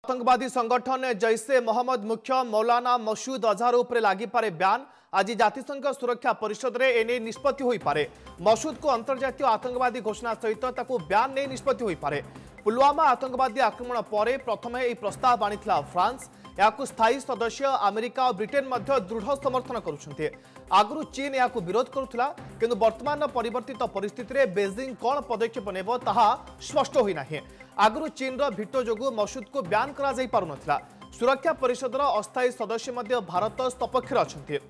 आतंकवादी संगठन जैसे मोहम्मद मुख्य मौलाना मसूद अजहर उपरे लागिपारे ब्यान। आज जातिसंघ सुरक्षा परिषद रे एने निष्पत्ति होई पारे। मसूद को अंतर्जातीय आतंकवादी घोषणा सहित ताकू ब्यान नहीं निष्पत्ति होई पारे। पुलवामा आतंकवादी आक्रमण पर प्रथम यह प्रस्ताव आनिथिला फ्रांस। याकू स्थायी सदस्य अमेरिका और ब्रिटेन मध्य दृढ़ समर्थन करुछन्ते। आगु चीन याकू विरोध करुथला किंतु वर्तमान परिवर्तित परिस्थिति रे बेजिंग कौन पदक्षेप नेबो ताहा स्पष्ट होई नाही। आगु चीन रो भिटो जोगु मसूद को ब्यान करा जाई पारु नथिला। सुरक्षा परिषदर अस्थायी सदस्य मध्य भारत सपक्ष अछन्ते।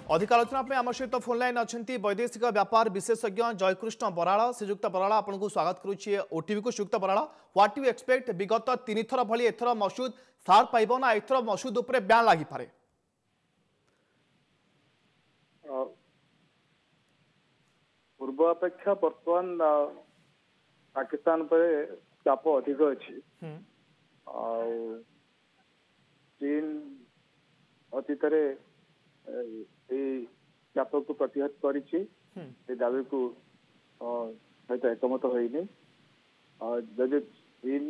अधिक आलोचना आम सहित फोन लाइन अच्छा वैदेशिक व्यापार विशेषज्ञ जयकृष्ण बराड़। श्रीजुक्त बराड़ आपको स्वागत करुच्छे ओटीवी को। श्रीजुक्त बराड़, व्हाट यू एक्सपेक्ट विगत 3 थर भली एथर मसूद सार पाइब ना एथर मसूद उपरे ब्यान लागि पारे? पूर्व अपेक्षा वर्तमान पाकिस्तान पर चाप अधिक अच्छी। चीन अतीत चाप को प्रतिहत कर दावी को सहित एकमत होनी। जदि चीन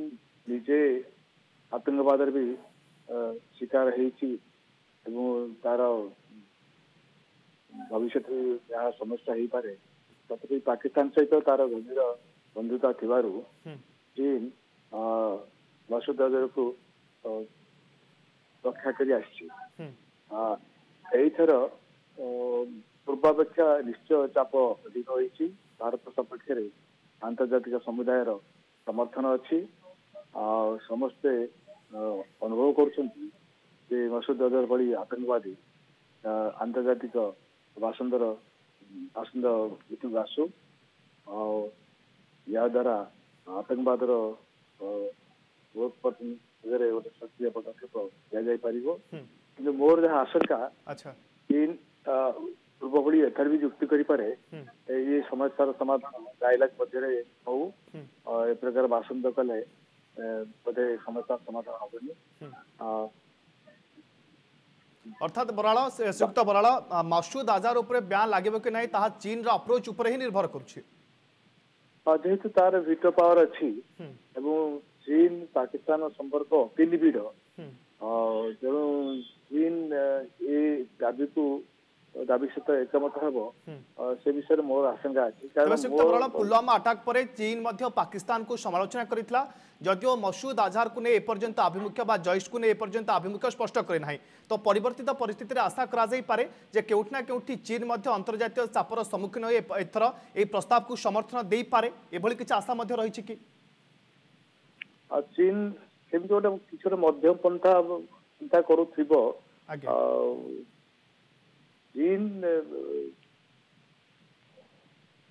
निजे आतंकवाद भी शिकार तार भविष्य जहाँ समस्या हो पारे तथापि पाकिस्तान सहित तार गंभीर बंधुता थिबारु चीन मसूद अजहर को रक्षा कर एथर पूर्वापेक्षा निश्चय चाप अधिक होती। भारत सपक्ष आंतर्जातिक समुदाय समर्थन अच्छी। समस्ते अनुभव कर मसूद अजहर भली आतंकवादी आंतर्जातिक बासंदर भितर आसु या द्वारा आतंकवाद गोटे सक्रिय पदक्षेप दि मोर जहाँ आशंका चीन पूर्व भली एथर भी जुक्ति करें ये समस्यार समाधान डायलॉग मध्य हो प्रकार बासंद कले बोधे समस्या समाधान हेनी। अर्थात बराड़ श्रीयुक्त बराड़ मसूद अजहर उपरे ब्यान लागिबो कि नहीं ताहा चीन रो अप्रोच उपरे ही निर्भर करुछि। जेहेतु तार वीटो पावर अच्छी एवं चीन पाकिस्तान संपर्क अति निबिड़ तेणु चीन ये दाबी को दाबी सहित एकमत हम से विषय मोर आशंका अच्छी। पुलवामा अटैक पर चीन मध्य पाकिस्तान को समालोचना करितला जदियो मसूद अजहर को नहीं एपर्यंत आभिमुख्य बा जैश को नहीं एपर्यंत आभिमुख्य स्पष्ट करे नाही। तो परिवर्तित परिस्थिति रे आशा करा जाई पारे जे केउठना केउठी चीन मध्य अंतर्जातीय चापर सम्मुखीन होई एथर ए प्रस्ताव को समर्थन देई पारे एभली किछ आशा मध्य रहिछि कि? चीन केमि गोटे किछ मध्यम पंथा चिंता करूथिबो। चीन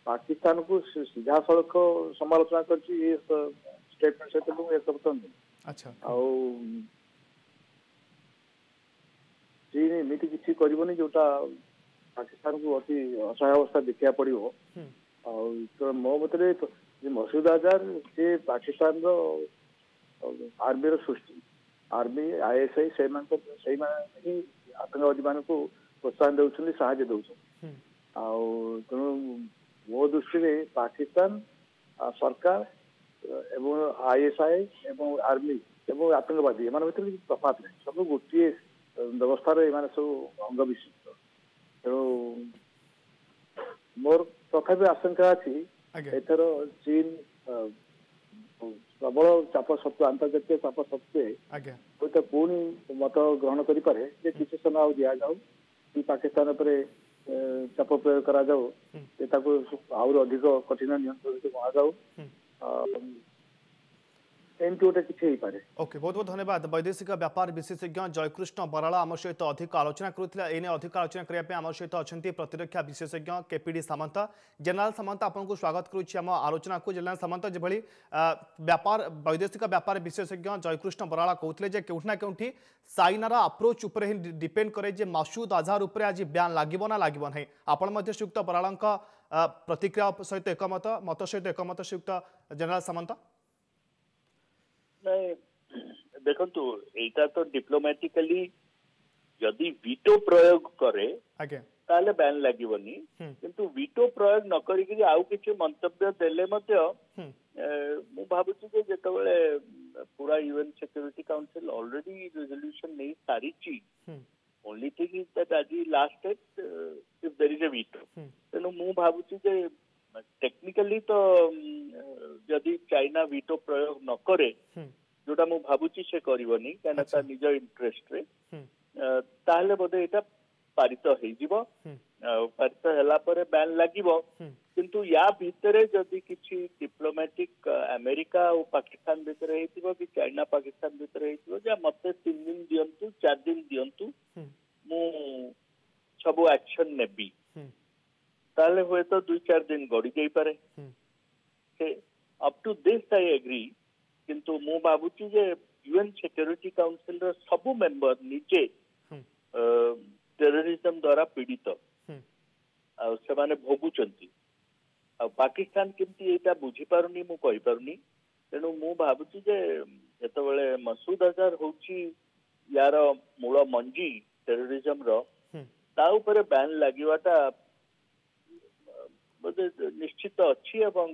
पाकिस्तान को सीधा सड़क समालोचना कर स्टेटमेंट सहित। अच्छा चीन एमती किसी करनी जोटा पाकिस्तान को अति असहाय अवस्था देखा पड़ो। तो मो मत मसूद अजहर से पाकिस्तान आर्मी सृष्टि आर्मी आईएसआई से ही आतंकवादी मान को प्रोत्साहन दे साहाଯ୍य दौरान। तेणु मो दृष्टि में पाकिस्तान सरकार एवं आईएसआई एवं आर्मी एवं आतंकवादी एम भर तफात नहीं सब गोटे व्यवस्था एम सब अंग विशिष्ट। तेणु मोर तथापि आशंका अच्छी एथर चीन प्रबल चाप सत्वे आंतर्जातीय चाप सत्वे पुणी मत ग्रहण करें किसी समय दि जाऊ पाकिस्तान पर चाप प्रयोग करा जाऊ आहुरी अधिक कठिन नियंत्रण एमती गोटे किसी हो पारे। ओके, बहुत बहुत धन्यवाद। वैदेशिक व्यापार विशेषज्ञ जयकृष्ण बराड़ आम सहित अधिक आलोचना करुथिला। एने अधिक आलोचना करने आम सहित अच्छा प्रतिरक्षा विशेषज्ञ केपीडी सामंत। जनरल सामंत आपको स्वागत करुच्ची आम आलोचना को। जनरल सामंत जो व्यापार वैदेशिक व्यापार विशेषज्ञ जयकृष्ण बराड़ कहते केउठना केउठी चाइनार अप्रोच उपरे ही डिपेंड करे जे मसूद अजहर उपरे आज ब्यान लागिबो ना लागिबो नहीं। आपण मध्य श्रीयुक्त बराड़क प्रतिक्रिया सहित एकमत मत सहित एकमत श्रीयुक्त जनरल सामंत? नहीं देखो यहाँ तो डिप्लोमेटिकली जदि वीटो प्रयोग करे ताले बैन लागिबनी किंतु वीटो प्रयोग न करिकि आउ किछि मंतव्य देले मध्य मु भाबुछि जे जेतबेले पूरा UN security council already resolution नहीं सारिछि ओनली थिंग इज दैट आज last date if there is a veto तेनु मु भाबुछि जे टेक्निकली तो यदि चाइना वीटो प्रयोग न करे जोटा मु भाबुछि से करबनी काना ता निज इंटरेस्ट रे ताहले बोधे एटा पारित हेजिबो पारित हला परे बैन लागिबो किंतु या भितरे जदि किछि डिप्लोमेटिक अमेरिका और पाकिस्तान भितरे हेतिबो कि चाइना पाकिस्तान भितरे हेतिबो जे मते 3 दिन दियंतु 4 दिन दियंतु मु सब एक्शन नेबी ताले होय तो 2-4 दिन गड़ी जाई पारे से up to this I agree किंतु मु भाबुछि जे यूएन सिक्योरिटी काउंसिल रो सब मेंबर निजे टेररिज्म द्वारा पीड़ित से भोगुचंती पाकिस्तान केमती एटा बुझी पारुनी मु कहि पारुनी तेनु मु भाबुछि जे जेतबेले मसूद अजहर होछि यार मूल मंजी टेररिज्म रो ता ऊपर बैन लागिवाटा निश्चित अच्छी एवं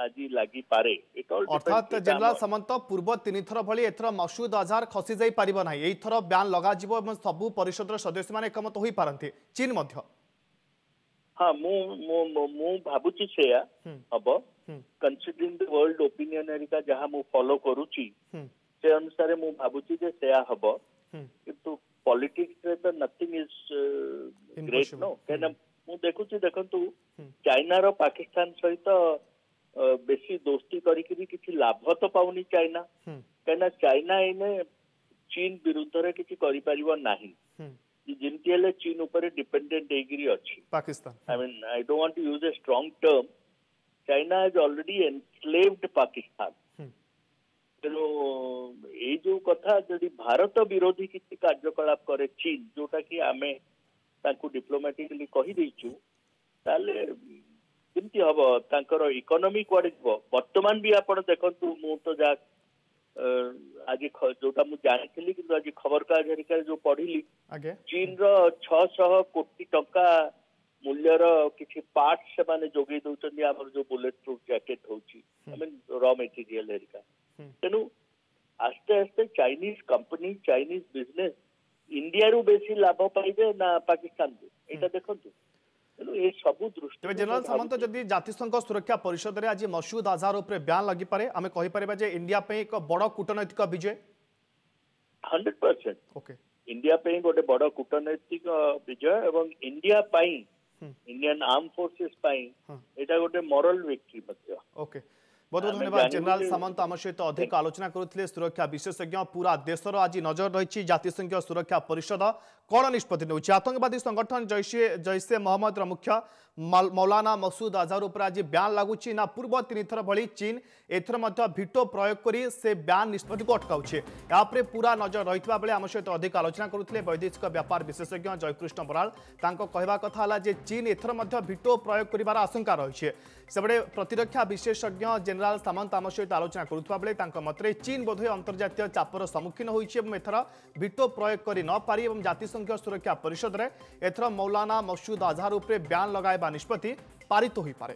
आज लगी पारे अर्थात जनरल सामंत पूर्व 3 थर भली एथर मसूद अजहर खसी जाई परिबो नाही एई थर बैन लगा जिवो एवं सब परिषदर सदस्य माने एकमत होई पारंती चीन मध्य हाँ मु भाबुची सेया अब कंसीडरिंग द वर्ल्ड ओपिनियन एरिका जहां मु फॉलो करूची से अनुसार मु भाबुची जे सेया हबो किंतु पॉलिटिक्स रे तो नथिंग इज ग्रेट नो केना मु देखुची देखंतु चाइना रो पाकिस्तान सहित बेसी दोस्ती करिकि भी किछि लाभ तो पाउनी चाइना केना चाइना इने चीन विरुद्ध रे किछि करि परिबो नाही जिनके लिए चीन ऊपर डिपेंडेंट एग्री अच्छी Pakistan I mean I don't want to use a strong term China has already enslaved Pakistan तेणु ये जो कथा जदि भारत विरोधी किसी कार्यकलाप करे चीन जोटा कि आमे तांको डिप्लोमेटिकली कहि दैछु ताले किंती हबो तांकर इकोनॉमी क्वाड वर्तमान भी आपण देखंतु मु तो जा आज जोटा मु जानिथिली कि आज खबर कागज हरिका जो पढ़िली चीन रो 600 कोटी टंका मूल्यर किछि पार्ट्स से माने जोगै दउचंदी हमर जो बुलेट प्रूफ जैकेट होची आई मीन रॉ मटेरियल हरिका तेनु आस्ते आस्ते Chinese company Chinese business India रु बेसी लाभ पाइबे ना पाकिस्तान रु एटा देखंतु ए सबु दृष्टि जनरल सामंत जदि जातिसंघ सुरक्षा परिषद रे आज मसूद अजहर ऊपर बयान लगी पारे आमे कहि परिबा जे इंडिया पे एक बड़ कूटनैतिक विजय 100% ओके इंडिया पे गोटे बड़ कूटनैतिक विजय एवं इंडिया पाई इंडियन आर्म फोर्सेस पाई एटा गोटे मॉरल विक्ट्री मध्य ओके बहुत बहुत धन्यवाद जनरल सामंत आम सहित अधिक आलोचना करुले सुरक्षा विशेषज्ञ पूरा देशर आज नजर रही जातिसंघीय सुरक्षा परिषद कौन निष्पत्ति नौ आतंकवादी संगठन जैसे मोहम्मद मुख्य मौलाना मसूद अजहर उपर आज बैन लगुच ना पूर्व 3 थर भली चीन एथर भिटो प्रयोग करी से बैन निष्पत्ति को अटकाउे यापर पूरा नजर रही बेले आम सहित अधिक आलोचना करुले वैदेशिक व्यापार विशेषज्ञ जयकृष्ण बराल कहवा कथा है चीन एथर भिटो प्रयोग कर आशंका रही है से प्रतिरक्षा विशेषज्ञ जनरल सामंत आम सहित आलोचना करुवा बेले मतरे चीन बोधे अंतर्जातीय चापर सम्मुखीन होथर भिटो प्रयोग कर न पारि जातिसंघीय सुरक्षा परिषद में एथर मौलाना मसूद अजहर उपर बैन लगाइबा निष्पत्ति पारित होई पारे।